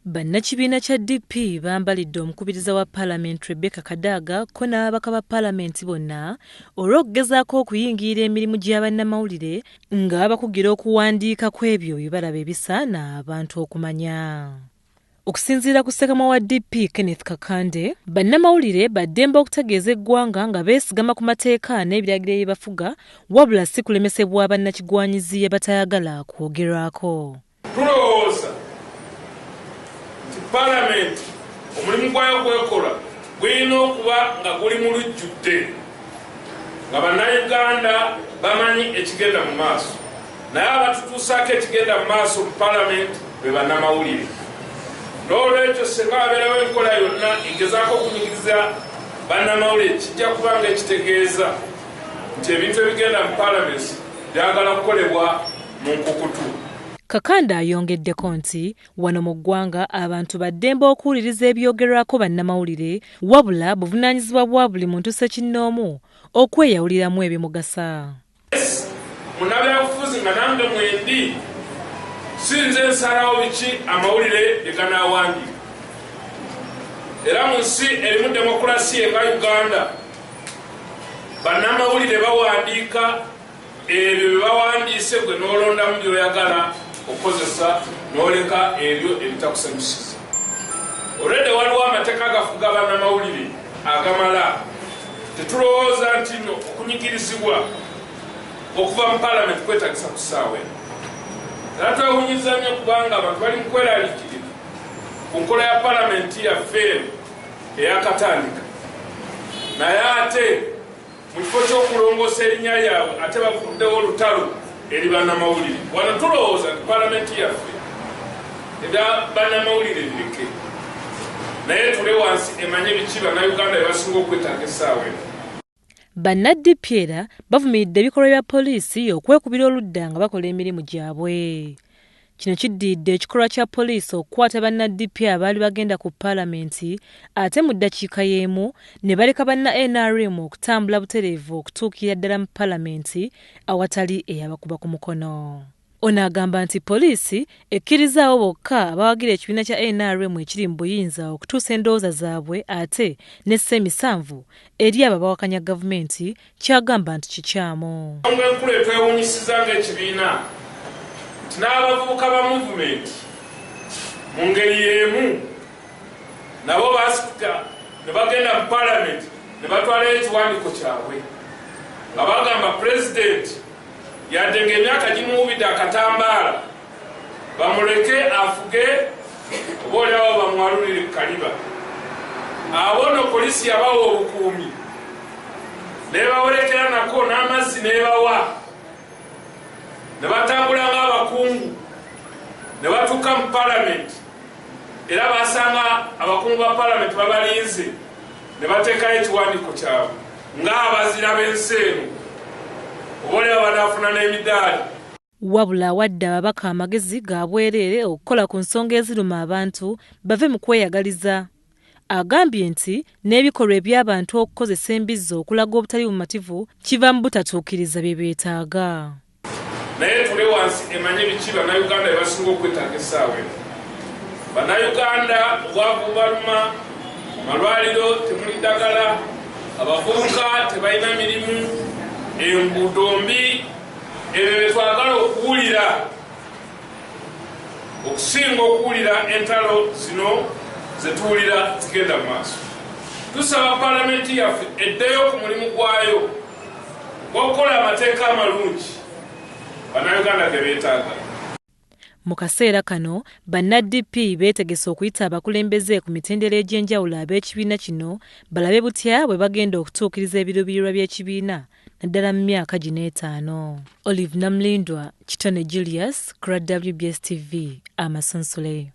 Bannakibiina kya DP bambalidde omukubiriza wa Paalamenti Rebecca Kadaga ko n'ababaka ba Paalamenti bonna olw'okugezaako okuyingira emirimu gya bannamawulire nga bakugira okuwandiika ku ebyo bye balaba ebisaana abantu okumanya. Okusinziira ku Ssekama wa DP Kenneth Kakande, bannamawulire baddembe okutegeeza eggwanga nga beesigama ku mateeka n'ebiragiro ebibafuga wabula si kulemesebwa bannakigwanyizi abatayagala kwogerwako. Paalamenti omulimu gwayo gwekola gwina okuba nga guli mu lujjudde nga bannayuganda bamanyi ekigenda mu maaso, naye abatutuusaako ekigenda mu maaso mu Paalamenti be bannamawulire. N'olwekyo singa wabeerawo enkola yonna egezaako okunyigiriza bannamawulire, kijja kuba nga ekitegeeza nti ebintu ebigenda mu Paalamenti byagala kukolebwa mu nkukutu. Kakande ayongeddeko nti wano mu ggwanga abantu baddembe okuwuliriza ebyogerwako bannamawulire wabula buvunaanyizibwa bwa buli muntu ssekinnoomu okweyawuliramu ebimugasa. Munnabyabufuzi nga nange mwendi sinze nsalawo biki amawulire bye ganaawandiika. Era mu nsi erimu demokulasiya nga Uganda, bannamawulire bawandiika ebyo bye bawandiise gwe n'olondamu by'oyagala okozesa n'oleka ebyo ebitakusanyusiza. Olwedde waliwo amateeka agafuga bannamawulire agamala. Tetulowooza nti no okunyigirizibwa okuva mu Paalamenti kwetagisa ku ssaawa eno. Era twewunyiza nnyo kubanga abantu bali mu kweraliikirira ku nkola ya Paalamenti yaffe eyakatandika, naye ate mu kifo ky'okulongoosa erinnya lyabwe ate bavuddewo olutalo eri bannamawulire. Wano tulowooza nti Paalamenti yaffe ebya bannamawulire bireke, naye tule wansi emanye biki bannayuganda bye basinga okwetaaga essaawa eno. Banna-DP era bavumiridde ebikolwa bya poliisi okwekubira oludda nga bakola emirimu gyabwe. Kino kiddiridde ekikolwa kya poliisi okukwata banna-DP abaali bagenda ku Paalamenti ate mu ddakiika y'emu ne baleka banna NRM okutambula butereevu okutuukira ddala mu Paalamenti awatali eyabakuba ku mukono. Ono agamba nti poliisi ekkirizaawo bokka abawagira ekibiina kya NRM ekiri mu buyinza okutuusa endowooza zaabwe ate n'essa emisanvu eri abo abawakanya gavumenti kyagamba nti kikyamu. Enkulu etwewunyisiza ng'ekibiina nti n'abavubuka ba muvumenti mu ngeri y'emu nabo baasika ne bagenda mu Paalamenti ne batwalayo ekiwandiiko kyabwe nga bagamba pulezidenti yadde ng'emyaka gimuwubidde akatambaala bamuleke afuge oba oliawo bamwalulire ku kaliba. Abo no poliisi yabawa obukuumi n'ebawolekera nako n'amazzi n'ebawa, ne batambula ng'abakungu ne batuuka mu Paalamenti era basanga abakungu ba Paalamenti babalinze ne bateekayo ekiwandiiko kyabwe ng'abazira b'ensi eno oboolyawo banaafuna n'emidaali. Wabula wadde ababaka amagezi ga bwereere okukola ku nsonga eziruma abantu bave mu kweyagaliza. Agambye nti n'ebikolwa eby'abantu okukozesa embizzi okulaga obutali bumativu kiva mu butatuukiriza bye beetaaga. Naye tule wansi emanye biki bannayuganda bye basinga okwetaaga essaawa eno. Bannayuganda obwavu bubaluma, amalwaliro temuli ddagala, abavubuka tebalina mirimu, enguudo mbi, ebyo bye twagala okuwulira okusinga okuwulira entalo zino ze tuwulira zigenda mu maaso. Tusaba Paalamenti yaffe eddeyo ku mulimu gwayo gw'okukola amateeka amalungi bannayuganda ge beetaaga. Mu kaseera kano banna-DP beetegese okuyita abakulembeze ku mitendera egy'enjawulo ab'ekibiina kino balabe butya bwe bagenda okutuukiriza ebiruubirirwa by'ekibiina naddala mu myaka gino 5. Olive Namlindwa, Kitone Julius, WBS TV, Amasonsole.